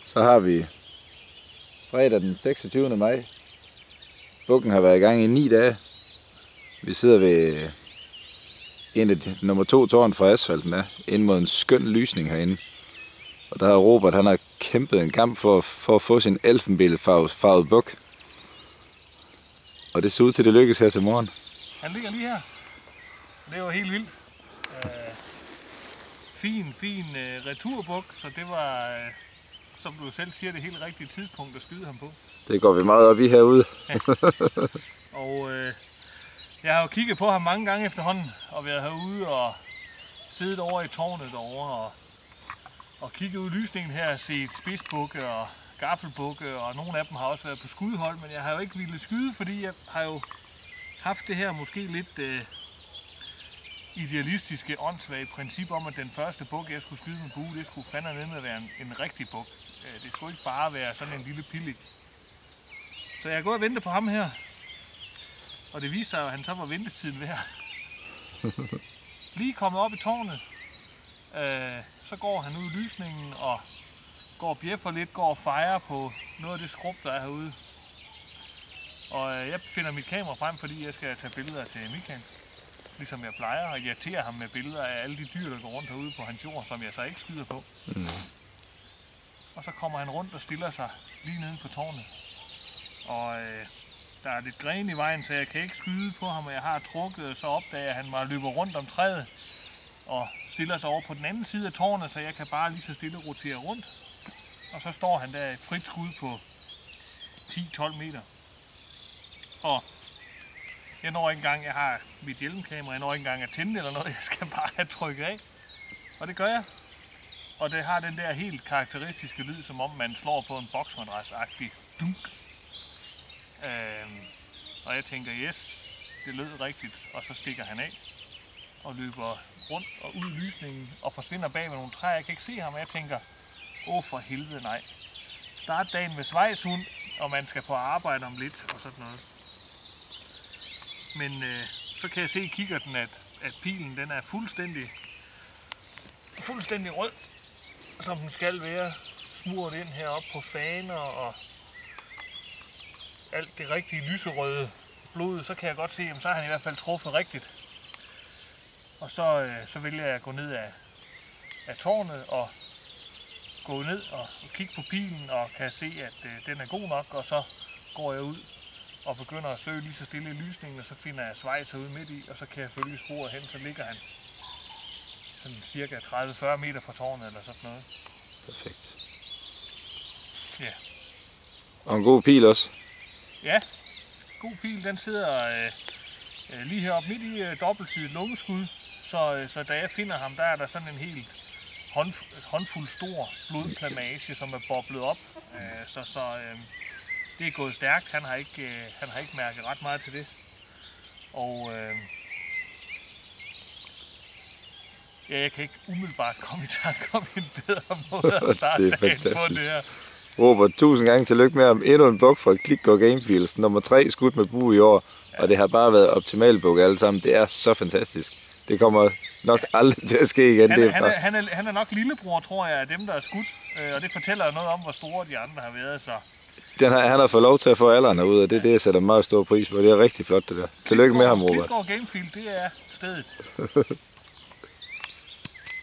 Så har vi fredag den 26. maj. Bukken har været i gang i 9 dage. Vi sidder ved en af nummer 2 tårn fra asfalten af, ind mod en skøn lysning herinde. Og der har Robert, han har kæmpet en kamp for at få sin elfenbenfarvede buk. Og det ser ud til, det lykkes her til morgen. Han ligger lige her. Det var helt vildt. Fin returbuk, så det var, som du selv siger, det helt rigtige tidspunkt at skyde ham på. Det går vi meget op i herude. Ja. Og jeg har jo kigget på ham mange gange efterhånden, og været herude og siddet over i tårnet derovre og kigget ud i lysningen her og set spidsbukke og gaffelbukke, og nogle af dem har også været på skudhold, men jeg har jo ikke ville skyde, fordi jeg har jo haft det her måske lidt idealistiske, åndssvage princip om, at den første buk, jeg skulle skyde med bue, det skulle fandme med at være en rigtig buk. Det skulle ikke bare være sådan en lille pillik. Så jeg går og venter på ham her, og det viser sig, at han så var ventetiden værd. Lige kommet op i tårnet, så går han ud i lysningen og går og bjeffer lidt, går og fejrer på noget af det skrub, der er herude. Og jeg finder mit kamera frem, fordi jeg skal tage billeder til Michael, ligesom jeg plejer, og irritere ham med billeder af alle de dyr, der går rundt herude på hans jord, som jeg så ikke skyder på. Og så kommer han rundt og stiller sig lige neden for tårnet. Og der er lidt gren i vejen, så jeg kan ikke skyde på ham, og jeg har trukket, så opdager jeg, at han bare løber rundt om træet og stiller sig over på den anden side af tårnet, så jeg kan bare lige så stille rotere rundt. Og så står han der i frit skud på 10-12 meter. Og jeg når ikke engang, jeg har mit hjelmkamera, jeg når ikke engang at tænde eller noget, jeg skal bare have trykket af. Og det gør jeg. Og det har den der helt karakteristiske lyd, som om man slår på en boksmadras-agtig dunk. Og jeg tænker, yes, det lød rigtigt, og så stikker han af og løber rundt og ud i lysningen og forsvinder bag ved nogle træer. Jeg kan ikke se ham, og jeg tænker, for helvede nej. Start dagen med svejshund, og man skal på arbejde om lidt og sådan noget. Men så kan jeg se i kikkerten, at pilen den er fuldstændig rød, som den skal være, smurt ind heroppe på faner og alt det rigtige lyserøde blod. Så kan jeg godt se, at så har han i hvert fald truffet rigtigt. Og så vælger jeg at gå ned af tårnet og gå ned og kigge på pilen og kan se, at den er god nok, og så går jeg ud og begynder at søge lige så stille i lysningen, og så finder jeg Schweiz herude midt i, og så kan jeg følge sporet hen, så ligger han sådan cirka 30-40 meter fra tårnet eller sådan noget. Perfekt. Ja. Og en god pil også. Ja, god pil, den sidder lige heroppe midt i dobbeltsidet lungeskud, så da jeg finder ham, der er der sådan en helt håndfuld stor blodplamage, som er boblet op, det er gået stærkt. Han har ikke mærket ret meget til det. Og jeg kan ikke umiddelbart komme i tanke om en bedre måde at starte dagen på det her. Robert, 1000 gange tillykke med om endnu en buk fra Klitgård Gamefields. Nummer 3 skudt med bue i år, ja. Og det har bare været optimal buk alle sammen. Det er så fantastisk. Det kommer nok aldrig til at ske igen. Han er nok lillebror, tror jeg, af dem, der er skudt. Og det fortæller noget om, hvor store de andre har været. Så. Han har fået lov til at få alderen herude, og det er det, jeg sætter meget stor pris på. Det er rigtig flot, det der. Tillykke med ham, Robert. Klitgård Gamefield, det er stedet.